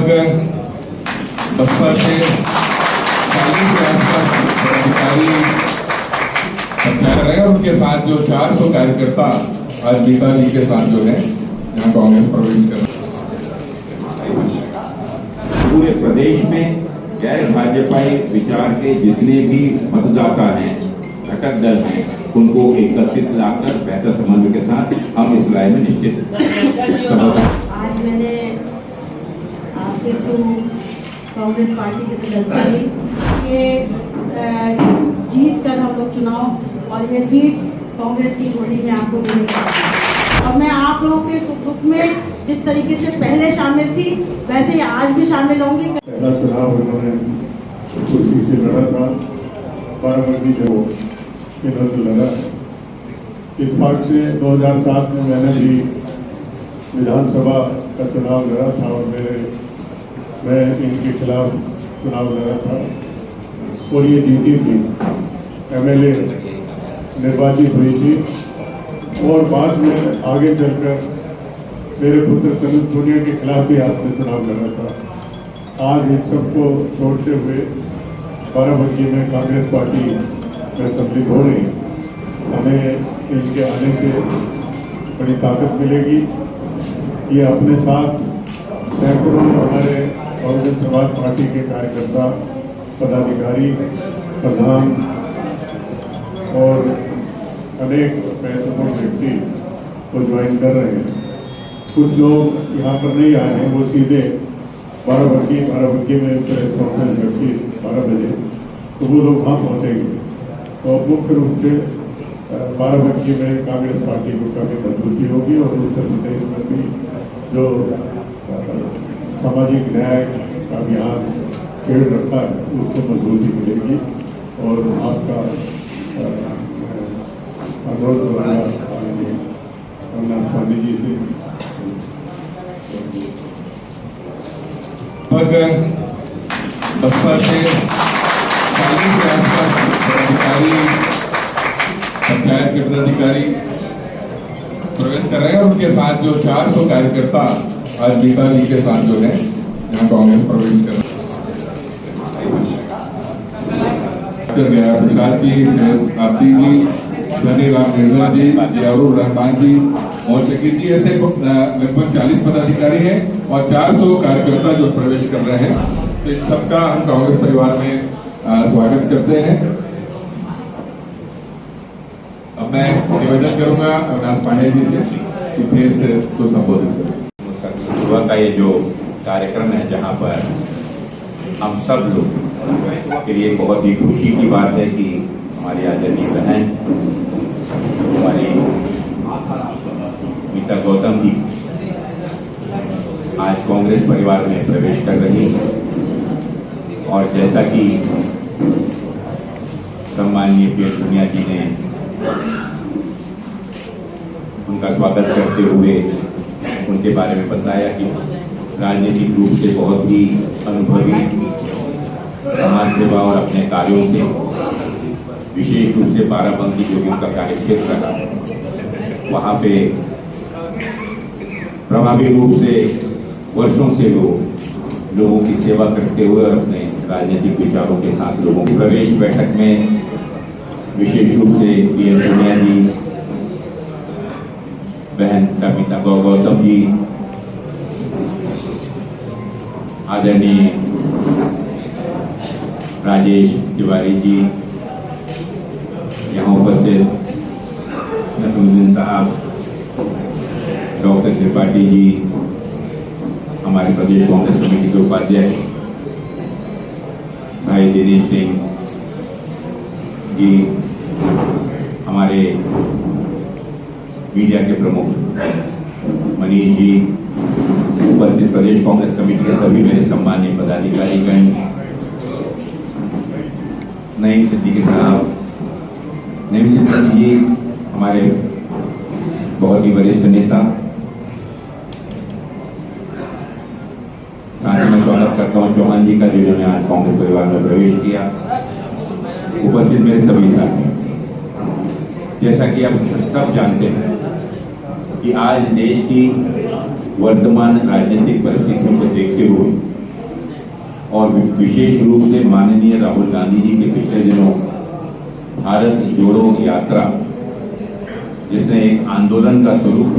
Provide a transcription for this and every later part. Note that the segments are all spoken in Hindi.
लगभग बसपा से 40 के आसपास पदाधिकारी चर्चा कर रहे हैं। उनके साथ जो 400 कार्यकर्ता आज नेताजी के साथ जो है यहाँ कांग्रेस प्रवेश कर रहे हैं। पूरे प्रदेश में गैर भाजपाई विचार के जितने भी मतदाता हैं, घटक दल हैं, उनको एकत्रित लाकर बेहतर समन्वय के साथ हम इस लड़ाई में निश्चित। आज मैंने आपके थ्रू कांग्रेस पार्टी की सदस्यता ली कि जीत कर हम लोग चुनाव और ये सीट कांग्रेस की झोली में आपको देने का और मैं आप लोगों के सुख दुख में जिस तरीके से पहले शामिल थी वैसे ही आज भी शामिल होंगी। पहला चुनाव उन्होंने कुर्सी से लड़ा था, बाराबंकी जो इन्होंने लड़ा। इत्तेफाक से 2007 में मैंने भी विधानसभा का चुनाव लड़ा था और मैं इनके खिलाफ चुनाव लड़ा था और ये जीती थी, एमएलए निर्वाचित हुई थी। और बाद में आगे चलकर मेरे पुत्र तनुज पुनिया के खिलाफ भी आपने चुनाव लड़ा था। आज इन सबको छोड़ते हुए बाराबंकी में कांग्रेस पार्टी में सम्मिलित हो रही। हमें इनके आने से बड़ी ताकत मिलेगी। ये अपने साथ सैकड़ों हमारे बहुजन समाज पार्टी के कार्यकर्ता, पदाधिकारी, प्रधान और अनेक महत्वपूर्ण व्यक्ति को ज्वाइन कर रहे हैं। कुछ लोग यहाँ पर नहीं आए हैं, वो सीधे बाराबंकी में प्रेस कॉन्फ्रेंस रखी 12 बजे, तो वो लोग वहाँ पहुँचेंगे। तो मुख्य रूप से बाराबंकी में कांग्रेस पार्टी को काफ़ी मजबूती होगी और उत्तर प्रदेश में भी जो सामाजिक न्याय का अभियान खेल रखा है उसको मजबूती मिलेगी। और आपका अनुरोध गांधी जी से बसपा से 40 के आसपास पदाधिकारी पंचायत के पदाधिकारी प्रवेश कर रहे हैं। उनके साथ जो 400 कार्यकर्ता आज नेताजी के साथ जो है यहाँ कांग्रेस प्रवेश कर रहे हैं। गया प्रसाद जी, आरती जी, धनी राम निर्धर जी, जयरूर रहमान जी, मोहन शकीर जी, ऐसे लगभग 40 पदाधिकारी हैं और 400 कार्यकर्ता जो प्रवेश कर रहे हैं। तो इन सबका हम कांग्रेस परिवार में स्वागत करते हैं। अब मैं निवेदन करूंगा अविनाश पांडे जी से कि फिर को संबोधित करें। सुबह का ये जो कार्यक्रम है जहाँ पर हम सब लोग के लिए बहुत ही खुशी की बात है कि हमारी आदरणीय बहन हमारी मीता गौतम जी आज कांग्रेस परिवार में प्रवेश कर रही है। और जैसा कि सम्माननीय पीएस पुनिया जी ने उनका स्वागत करते हुए उनके बारे में बताया कि राजनीतिक रूप से बहुत ही अनुभवी, समाज सेवा और अपने कार्यों से विशेष रूप से बाराबंकी जो भी उनका कार्य क्षेत्र रहा वहाँ पे प्रभावी रूप से वर्षों से लोगों की सेवा करते हुए और अपने राजनीतिक विचारों के साथ लोगों की प्रवेश बैठक में विशेष रूप से पीएम पुनिया जी, बहन कविता गौतम जी, आदरणीय राजेश तिवारी जी, यहाँ उपस्थित नसरुद्दीन साहब, डॉक्टर त्रिपाठी जी, हमारे प्रदेश कांग्रेस कमेटी के उपाध्यक्ष भाई दिनेश सिंह जी, हमारे मीडिया के प्रमुख मनीष जी, उपस्थित प्रदेश कांग्रेस कमेटी के सभी मेरे सम्मानीय पदाधिकारीगण, नईम सिद्दीकी साहब, नईम सिद्दीकी जी हमारे बहुत ही वरिष्ठ नेता, साथ में स्वागत करता हूँ चौहान जी का जिन्होंने आज कांग्रेस परिवार में प्रवेश किया। उपस्थित मेरे सभी साथी, जैसा कि आप सब जानते हैं कि आज देश की वर्तमान राजनीतिक परिस्थितियों को देखते हुए और विशेष रूप से माननीय राहुल गांधी जी के पिछले दिनों भारत जोड़ो यात्रा, जिसने एक आंदोलन का स्वरूप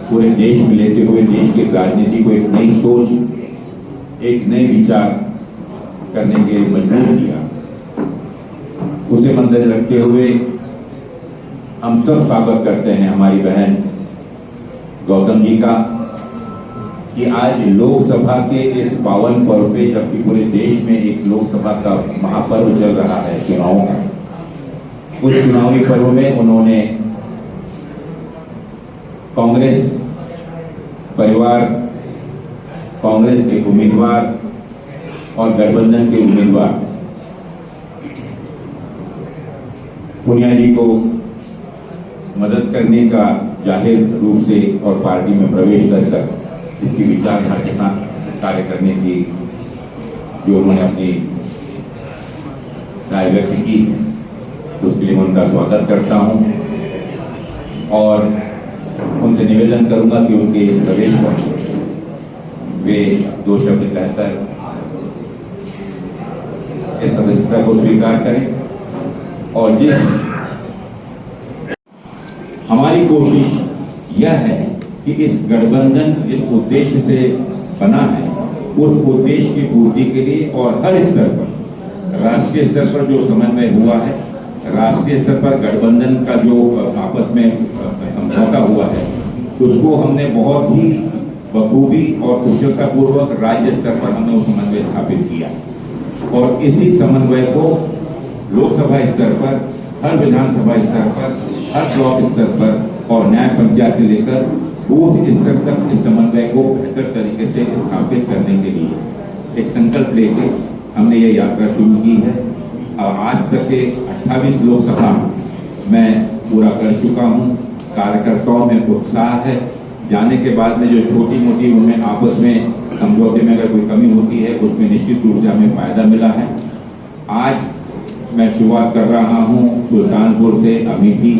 पूरे देश में लेते हुए देश की राजनीति को एक नई सोच, एक नए विचार करने के लिए मजबूर किया, उसे मद्देनजर रखते हुए हम सब स्वागत करते हैं हमारी बहन गौतम जी का कि आज लोकसभा के इस पावन पर्व पे, जबकि पूरे देश में एक लोकसभा का महापर्व चल रहा है चुनावों का, उस चुनावी पर्व में उन्होंने कांग्रेस परिवार, कांग्रेस के उम्मीदवार और गठबंधन के उम्मीदवार पुनिया जी को मदद करने का जाहिर रूप से और पार्टी में प्रवेश कर इसकी विचारधारा के साथ कार्य करने की जो उन्होंने अपनी राय व्यक्त की, उसके लिए मैं उनका स्वागत करता हूं और उनसे निवेदन करूंगा कि उनके इस प्रवेश पर वे दो शब्द कहकर इस सदस्यता को स्वीकार करें। और हमारी कोशिश यह है कि इस गठबंधन जिस उद्देश्य से बना है, उस उद्देश्य की पूर्ति के लिए और हर स्तर पर, राष्ट्रीय स्तर पर जो समन्वय हुआ है, राष्ट्रीय स्तर पर गठबंधन का जो आपस में समझौता हुआ है, उसको हमने बहुत ही बखूबी और कुशलतापूर्वक राज्य स्तर पर हमने वो समन्वय स्थापित किया और इसी समन्वय को लोकसभा स्तर पर, हर विधानसभा स्तर पर, हर ब्लॉक स्तर पर और न्याय पंचायत से लेकर बूथ स्तर तक इस समन्वय को बेहतर तरीके से स्थापित करने के लिए एक संकल्प लेके हमने ये यात्रा शुरू की है। और आज तक के 28 लोकसभा मैं पूरा कर चुका हूँ। कार्यकर्ताओं में उत्साह है। जाने के बाद में जो छोटी मोटी उनमें आपस में समझौते में अगर कोई कमी होती है, उसमें निश्चित रूप से हमें फायदा मिला है। आज मैं शुरुआत कर रहा हूँ सुल्तानपुर से अमेठी।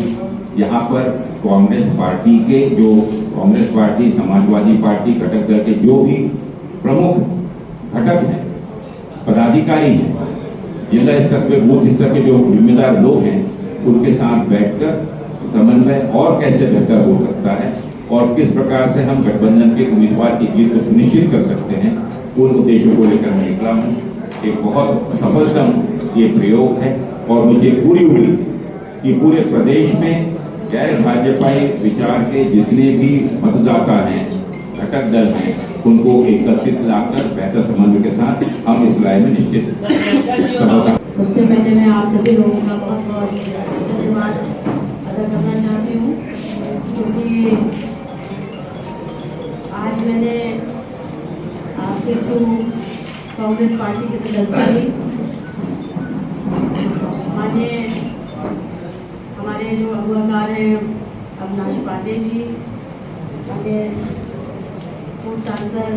यहाँ पर कांग्रेस पार्टी के जो कांग्रेस पार्टी, समाजवादी पार्टी, घटक दल के जो भी प्रमुख घटक हैं, पदाधिकारी हैं, जिला स्तर पे, बूथ स्तर के जो जिम्मेदार लोग हैं, उनके साथ बैठकर समन्वय और कैसे बेहतर हो सकता है और किस प्रकार से हम गठबंधन के उम्मीदवार की जीत को सुनिश्चित कर सकते हैं, उन उद्देश्यों को लेकर मैं निकला हूँ। एक बहुत सफलतम ये प्रयोग है और मुझे पूरी उम्मीद कि पूरे प्रदेश में गैर भाजपाई विचार के जितने भी मतदाता हैं, घटक दल हैं, उनको एकत्रित लाकर बेहतर समन्वय के साथ हम इस लड़ाई में निश्चित सफलता। सबसे पहले मैं आप सभी लोगों का बहुत बहुत धन्यवाद अदा करना चाहती हूँ, क्योंकि आज मैंने आपके थ्रू कांग्रेस पार्टी की सदस्यता ली। माननीय हमारे जो अगुवाकार हैं अविनाश पांडे जी, माननीय पूर्व सांसद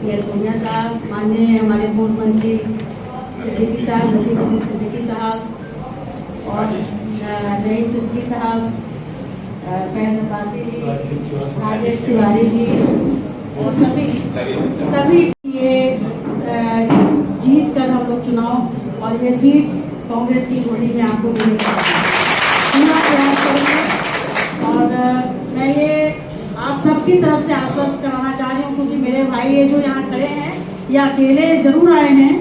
पीएल पुनिया साहब, माननीय हमारे पूर्व मंत्री सिद्दीकी साहब, नसीरुद्दीन सिद्दीकी साहब और नईम सिद्दीकी साहब, फैज अब्बासी जी, राजेश तिवारी जी और सभी ये जीत कर हम लोग चुनाव और ये सीट कांग्रेस की झोली में आपको देने का पूरा प्रयास करेंगे। और मैं ये आप सबकी तरफ से आश्वस्त कराना चाह रही हूँ, क्योंकि मेरे भाई ये जो यहाँ खड़े हैं ये अकेले जरूर आए हैं,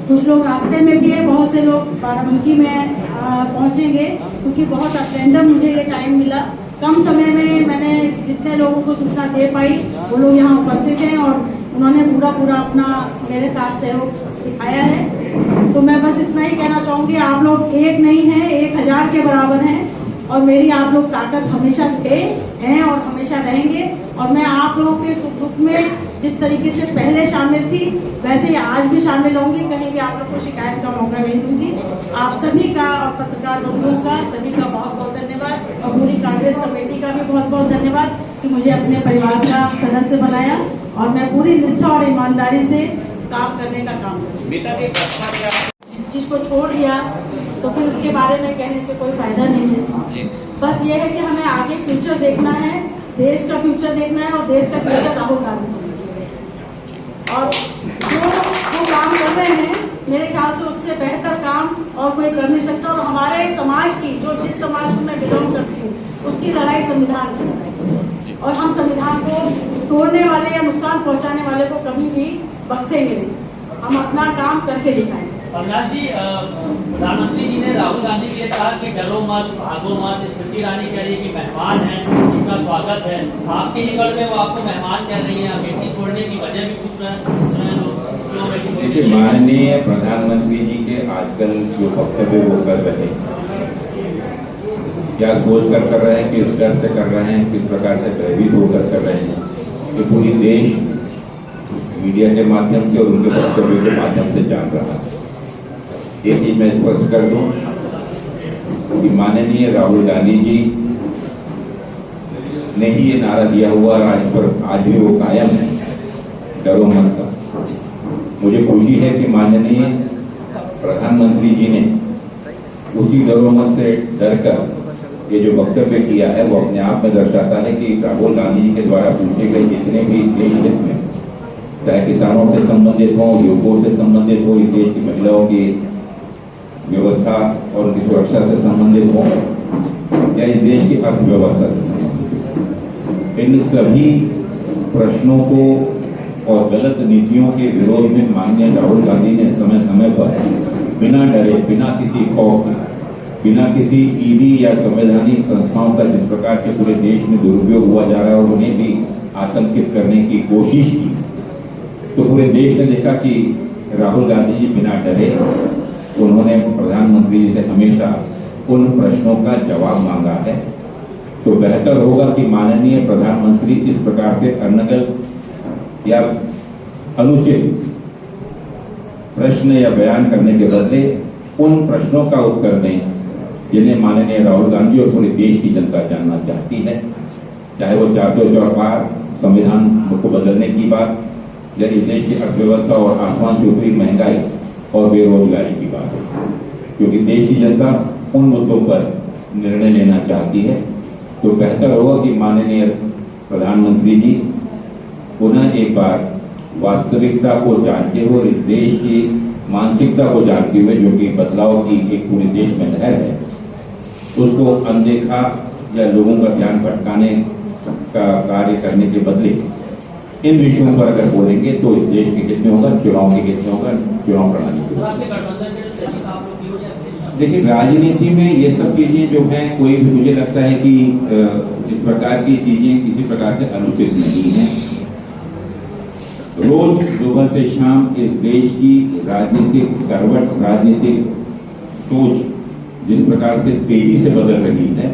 कुछ लोग रास्ते में भी है, बहुत से लोग बाराबंकी में पहुंचेंगे, क्योंकि बहुत अटेंडर मुझे ये टाइम मिला। कम समय में मैंने जितने लोगों को सूचना दे पाई वो लोग यहाँ उपस्थित हैं और उन्होंने पूरा अपना मेरे साथ सहयोग दिखाया है। तो मैं बस इतना ही कहना चाहूंगी, आप लोग एक नहीं हैं, 1000 के बराबर हैं और मेरी आप लोग ताकत हमेशा थे, हैं और हमेशा रहेंगे। और मैं आप लोगों के सुख दुख में जिस तरीके से पहले शामिल थी, वैसे ही आज भी शामिल होंगी, कहीं भी आप लोग को शिकायत का मौका नहीं दूंगी। आप सभी का और पत्रकार बंधुओं का सभी का बहुत बहुत धन्यवाद और पूरी कांग्रेस कमेटी का भी बहुत बहुत धन्यवाद कि मुझे अपने परिवार का सदस्य बनाया और मैं पूरी निष्ठा और ईमानदारी से काम करने का काम करूँ। जिस चीज को छोड़ दिया तो फिर उसके बारे में कहने से कोई फायदा नहीं है। बस ये है कि हमें आगे फ्यूचर देखना है, देश का फ्यूचर देखना है और देश का फ्यूचर राहुल गांधी जी और जो काम कर रहे हैं, मेरे ख्याल से उससे बेहतर काम और कोई कर नहीं सकता। और हमारे समाज की, जो जिस समाज को मैं बिलोंग करती हूँ, उसकी लड़ाई संविधान की है और हम संविधान को तोड़ने वाले या नुकसान पहुंचाने वाले को कभी भी बख्शेंगे नहीं। हम अपना काम करके दिखाएंगे। कमला जी, प्रधानमंत्री जी ने राहुल गांधी के लिए कहा कि डरो मत, भागो मत। स्मृति ईरानी कह रही है कि मेहमान हैं, उनका स्वागत है। आपके ही गढ़ में वो आपको मेहमान कह रही है। बेटी छोड़ने की वजह भी पूछ रहे हैं लोग। देखिए, माननीय प्रधानमंत्री जी के आजकल जो वक्तव्य वो कर रहे हैं, क्या सोच कर रहे हैं, किस डर से कर रहे हैं, किस प्रकार से भयभीत होकर कर रहे हैं, कि पूरी देश मीडिया के माध्यम से और उनके वक्तव्य के माध्यम से जान रहा है। एक चीज मैं स्पष्ट कर दूं कि माननीय राहुल गांधी जी ने ही ये नारा दिया हुआ और आज भी वो कायम है, डरो मत का। मुझे खुशी है कि माननीय प्रधानमंत्री जी ने उसी डरो मत से डरकर ये जो वक्तव्य किया है, वो अपने आप में दर्शाता है कि राहुल गांधी जी के द्वारा पूछे गए जितने भी देश हित में, चाहे किसानों से संबंधित हो, युवकों से संबंधित हो, इस देश की महिलाओं की व्यवस्था और उनकी सुरक्षा से संबंधित हो, या इस देश की अर्थव्यवस्था से संबंधित हो, इन सभी प्रश्नों को और गलत नीतियों के विरोध में माननीय राहुल गांधी ने समय समय पर बिना डरे, बिना किसी खौफ के, बिना किसी ईडी या संवैधानिक संस्थाओं का जिस प्रकार से पूरे देश में दुरुपयोग हुआ जा रहा है और उन्हें भी आतंकित करने की कोशिश की, तो पूरे देश ने देखा कि राहुल गांधी जी बिना डरे उन्होंने प्रधानमंत्री जी से हमेशा उन प्रश्नों का जवाब मांगा है। तो बेहतर होगा कि माननीय प्रधानमंत्री इस प्रकार से अनगल या अनुचित प्रश्न या बयान करने के बदले उन प्रश्नों का उत्तर दें जिन्हें माननीय राहुल गांधी और पूरे देश की जनता जानना चाहती है, चाहे वो 404 पार संविधान को बदलने की बात, या इस देश की अर्थव्यवस्था और आसमान छू रही महंगाई और बेरोजगारी की बात है। क्योंकि देश की जनता उन मुद्दों पर निर्णय लेना चाहती है। तो बेहतर होगा कि माननीय प्रधानमंत्री जी पुनः एक बार वास्तविकता को जानते हुए और इस देश की मानसिकता को जानते हुए, जो कि बदलाव की एक पूरे देश में लहर है, उसको अनदेखा या लोगों का ध्यान भटकाने का कार्य करने के बदले इन विषयों पर अगर बोलेंगे तो इस देश के हित में होगा, चुनाव के हित में होगा, चुनाव प्रणाली के। देखिए, राजनीति में ये सब चीजें जो हैं, कोई भी, मुझे लगता है कि इस प्रकार की चीजें किसी प्रकार से अनुचित नहीं है। रोज सुबह से शाम इस देश की राजनीतिक करवट, राजनीतिक सोच जिस प्रकार से तेजी से बदल रही है,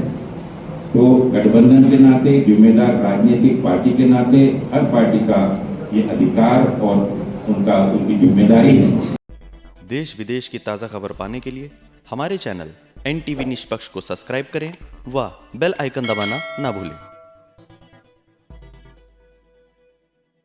तो गठबंधन के नाते, जिम्मेदार राजनीतिक पार्टी के नाते हर पार्टी का ये अधिकार और उनकी जिम्मेदारी है। देश विदेश की ताज़ा खबर पाने के लिए हमारे चैनल NTV निष्पक्ष को सब्सक्राइब करें व बेल आइकन दबाना ना भूलें।